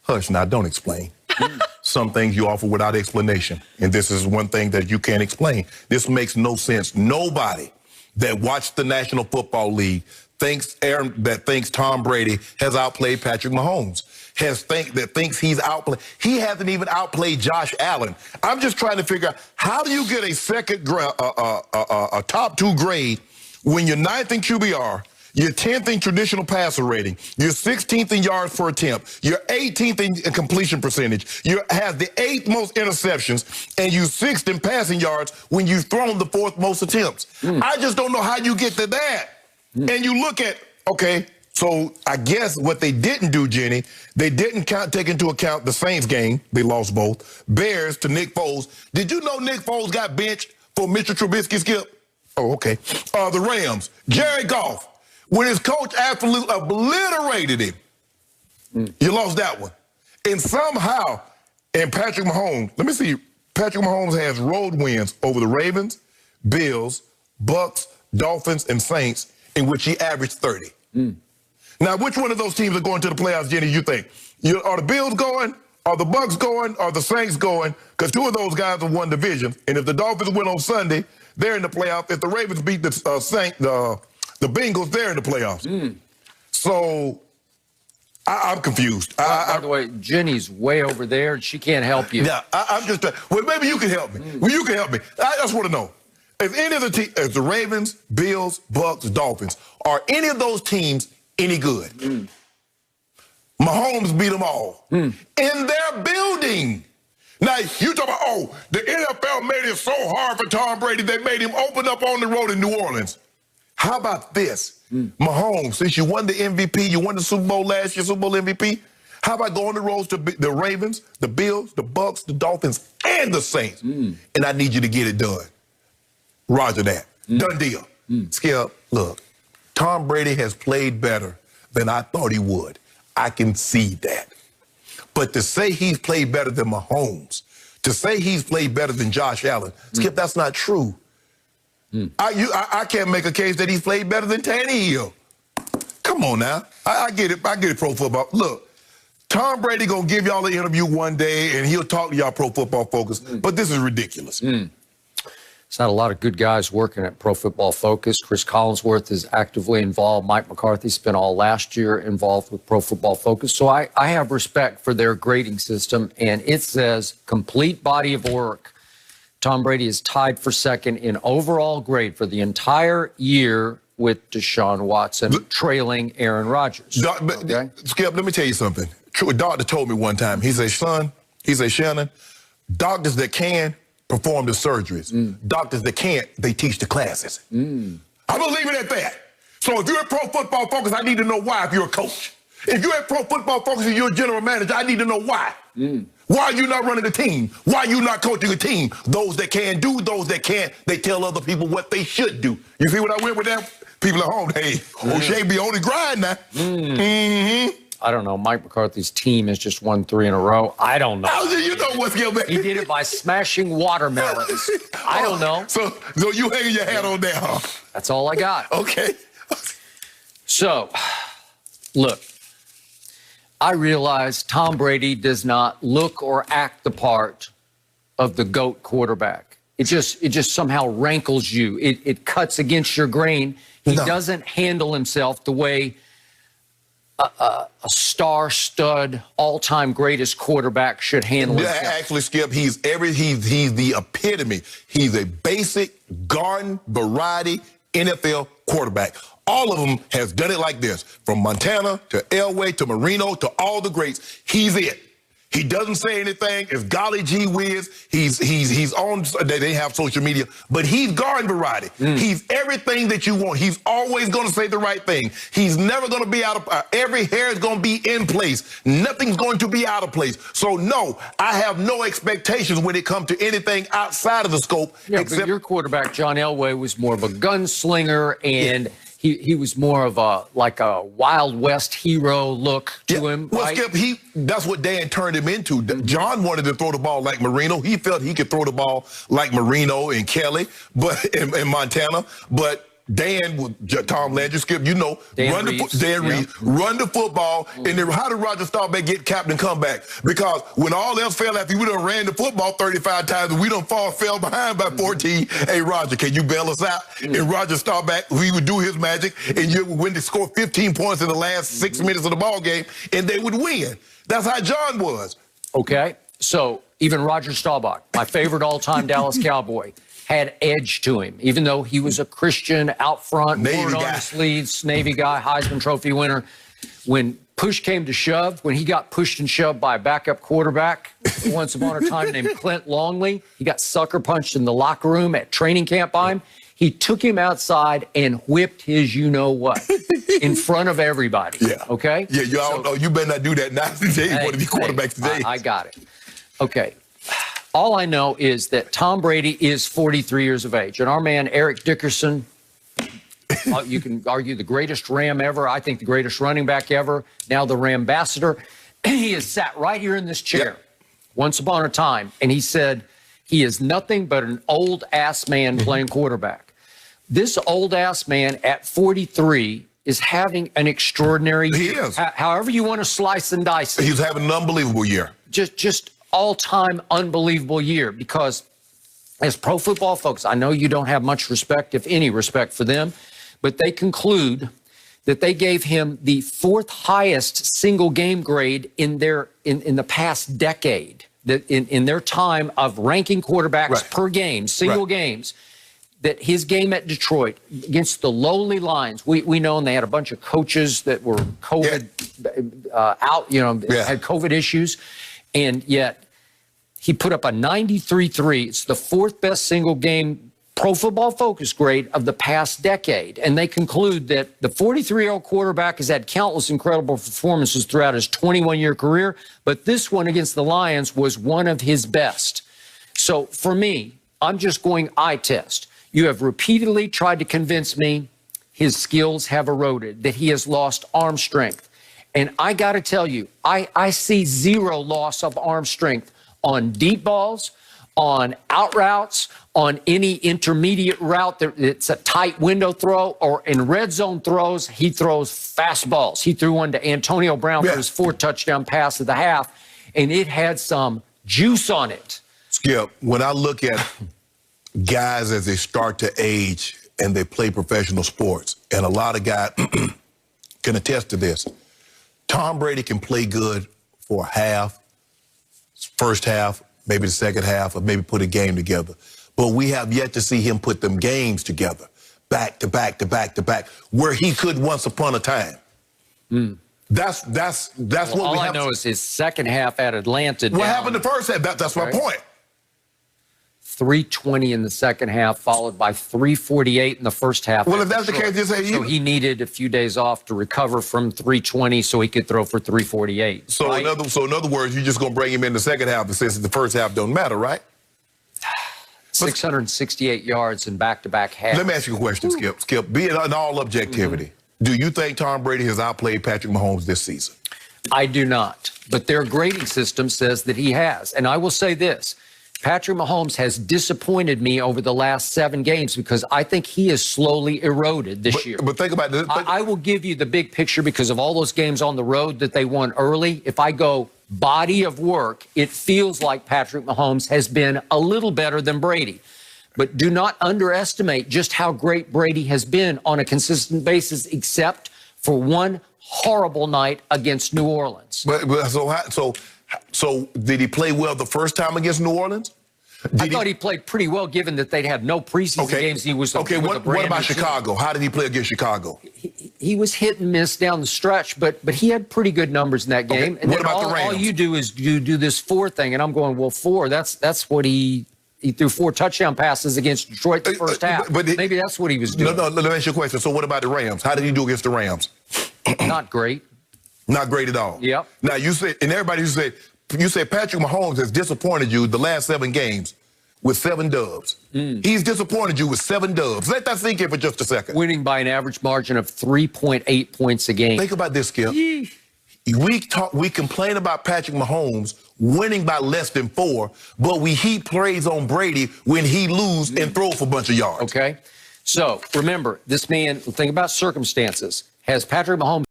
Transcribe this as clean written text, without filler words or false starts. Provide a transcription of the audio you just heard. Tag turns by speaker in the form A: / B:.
A: Hush, now don't explain. Some things you offer without explanation. And this is one thing that you can't explain. This makes no sense. Nobody that watched the National Football League thinks Tom Brady has outplayed Patrick Mahomes. Thinks he's outplayed. He hasn't even outplayed Josh Allen. I'm just trying to figure out, how do you get a top 2 grade when you're 9th in QBR, you're 10th in traditional passer rating, you're 16th in yards per attempt, you're 18th in completion percentage, you have the 8th most interceptions, and you're 6th in passing yards when you've thrown the 4th most attempts. I just don't know how you get to that. And you look at, okay, so I guess what they didn't do, Jenny, they didn't take into account the Saints game. They lost both. Bears to Nick Foles. Did you know Nick Foles got benched for Mitchell Trubisky, Skip? Oh, okay. The Rams, Jared Goff, when his coach absolutely obliterated him, you lost that one. And somehow, and Patrick Mahomes, let me see, Patrick Mahomes has road wins over the Ravens, Bills, Bucks, Dolphins, and Saints, in which he averaged 30. Now, which one of those teams are going to the playoffs, Jenny, you think? Are the Bills going? Are the Bucks going? Are the Saints going? Because 2 of those guys have won division. And if the Dolphins win on Sunday, they're in the playoffs. If the Ravens beat the Bengals, they're in the playoffs. So I'm confused.
B: By the way, Jenny's way over there, and she can't help you.
A: Yeah, I'm just, well, maybe you can help me. Well, you can help me. I just want to know. If any of the teams, the Ravens, Bills, Bucks, Dolphins, are any of those teams any good? Mahomes beat them all in their building. Now, you talk about, oh, the NFL made it so hard for Tom Brady, they made him open up on the road in New Orleans. How about this? Mahomes, since you won the MVP, you won the Super Bowl last year, Super Bowl MVP, how about going on the road to the Ravens, the Bills, the Bucks, the Dolphins, and the Saints? And I need you to get it done. Roger that. Done deal. Skip, look, Tom Brady has played better than I thought he would. I can see that. But to say he's played better than Mahomes, to say he's played better than Josh Allen, Skip, that's not true. I can't make a case that he's played better than Tannehill. Come on now. I get it. I get it, pro football. Look, Tom Brady going to give y'all an interview one day, and he'll talk to y'all Pro Football Focus, but this is ridiculous.
B: It's not a lot of good guys working at Pro Football Focus. Chris Collinsworth is actively involved. Mike McCarthy spent all last year involved with Pro Football Focus. So I have respect for their grading system, and it says complete body of work. Tom Brady is tied for 2nd in overall grade for the entire year with Deshaun Watson, trailing Aaron Rodgers.
A: Okay? Skip, let me tell you something. A doctor told me one time, he said, Shannon, doctors that can perform the surgeries. Doctors that can't, they teach the classes. I'm going to leave it at that. So if you're at Pro Football Focus, I need to know why if you're a coach. If you're at Pro Football Focus and you're a general manager, I need to know why. Why are you not running a team? Why are you not coaching a team? Those that can do, those that can't, they tell other people what they should do. You see what I went with that? People at home, hey, O'Shea be on the grind now.
B: I don't know. Mike McCarthy's team has just won 3 in a row. I don't know.
A: How do you know what's your man?
B: He did it by smashing watermelons. I don't know.
A: So you hanging your hat on that, huh?
B: That's all I got.
A: Okay.
B: So, look, I realize Tom Brady does not look or act the part of the GOAT quarterback. It just somehow rankles you. It cuts against your grain. He doesn't handle himself the way a star-stud, all-time greatest quarterback should handle himself.
A: Actually, Skip, he's the epitome. He's a basic, garden variety NFL quarterback. All of them has done it like this. From Montana to Elway to Marino to all the greats, he's it. He doesn't say anything. It's golly gee whiz. He's on, they have social media, but he's garden variety. He's everything that you want. He's always going to say the right thing. He's never going to be out of, every hair is going to be in place. Nothing's going to be out of place. So no, I have no expectations when it comes to anything outside of the scope.
B: Yeah, except but your quarterback, John Elway, was more of a gunslinger, and he was more of a Wild West hero look to him.
A: Well,
B: right?
A: Skip, that's what Dan turned him into. John wanted to throw the ball like Marino. He felt he could throw the ball like Marino and Kelly, but in Montana. But Tom Landry, Skip, you know,
B: Dan
A: Reeves, run the football. And then how did Roger Staubach get captain comeback? Because when all else fell after we done ran the football 35 times and we done fell behind by 14, hey, Roger, can you bail us out? And Roger Staubach, he would do his magic, and you would win to score 15 points in the last 6 minutes of the ball game, and they would win. That's how John was.
B: Okay, so even Roger Staubach, my favorite all-time Dallas Cowboy, had edge to him, even though he was a Christian out front, wore on his sleeves, Navy guy, Heisman Trophy winner. When push came to shove, when he got pushed and shoved by a backup quarterback once upon a time named Clint Longley, he got sucker punched in the locker room at training camp by him. He took him outside and whipped his you-know-what in front of everybody. Yeah. Okay?
A: Yeah, you all know. You better not do that now today. You want to be quarterbacks today.
B: I got it. Okay. All I know is that Tom Brady is 43 years of age. And our man, Eric Dickerson, you can argue the greatest Ram ever. I think the greatest running back ever. Now the Rambassador. He has sat right here in this chair once upon a time. And he said he is nothing but an old-ass man playing quarterback. This old-ass man at 43 is having an extraordinary year.
A: He is.
B: However you want to slice and dice it.
A: He's having an unbelievable year.
B: Just all-time unbelievable year, because as pro football folks, I know you don't have much respect, if any respect, for them, but they conclude that they gave him the 4th highest single game grade in the past decade, that in their time of ranking quarterbacks per game, single games, that his game at Detroit against the lowly Lions, we know, and they had a bunch of coaches that were COVID out, had COVID issues, and yet he put up a 93.3. It's the 4th best single game Pro Football Focus grade of the past decade. And they conclude that the 43-year-old quarterback has had countless incredible performances throughout his 21-year career, but this one against the Lions was one of his best. So for me, I'm just going eye test. You have repeatedly tried to convince me his skills have eroded, that he has lost arm strength. And I got to tell you, I see zero loss of arm strength on deep balls, on out routes, on any intermediate route that it's a tight window throw, or in red zone throws, he throws fastballs. He threw one to Antonio Brown for his 4th touchdown pass of the half, and it had some juice on it.
A: Skip, when I look at guys as they start to age and they play professional sports, and a lot of guys can attest to this, Tom Brady can play good for a half, first half, maybe the second half, or maybe put a game together. But we have yet to see him put them games together, back to back to back to back, where he could once upon a time. That's what we have.
B: All I know is his second half at Atlanta.
A: What happened the first half? That's my point.
B: 320 in the second half, followed by 348 in the first half.
A: Well, if that's the case, just say
B: so he needed a few days off to recover from 320 so he could throw for 348.
A: So, in other words, you're just going to bring him in the second half since the first half don't matter, right?
B: 668 yards in back-to-back halves.
A: Let me ask you a question, Skip. Skip, be it in all objectivity, do you think Tom Brady has outplayed Patrick Mahomes this season?
B: I do not, but their grading system says that he has. And I will say this. Patrick Mahomes has disappointed me over the last 7 games because I think he has slowly eroded this year.
A: But think about this.
B: I will give you the big picture because of all those games on the road that they won early. If I go body of work, it feels like Patrick Mahomes has been a little better than Brady. But do not underestimate just how great Brady has been on a consistent basis, except for one horrible night against New Orleans.
A: So did he play well the first time against New Orleans?
B: I thought he played pretty well, given that they'd have no preseason games. He was
A: what about Chicago? How did he play against Chicago?
B: He was hit and miss down the stretch, but he had pretty good numbers in that game. And
A: what about the Rams?
B: All you do is do this 4 thing, and I'm going, well, 4. That's what he threw 4 touchdown passes against Detroit the first half. But maybe that's what he was doing.
A: No, let me ask you a question. So what about the Rams? How did he do against the Rams?
B: Not great.
A: Not great at all.
B: Yep.
A: Now you say, and everybody you say Patrick Mahomes has disappointed you the last 7 games with 7 dubs. He's disappointed you with 7 dubs. Let that sink in for just a second.
B: Winning by an average margin of 3.8 points a game.
A: Think about this, Skip. We complain about Patrick Mahomes winning by less than 4, but we heap praise on Brady when he lose and throw for a bunch of yards.
B: Okay. So remember, this man, think about circumstances. Has Patrick Mahomes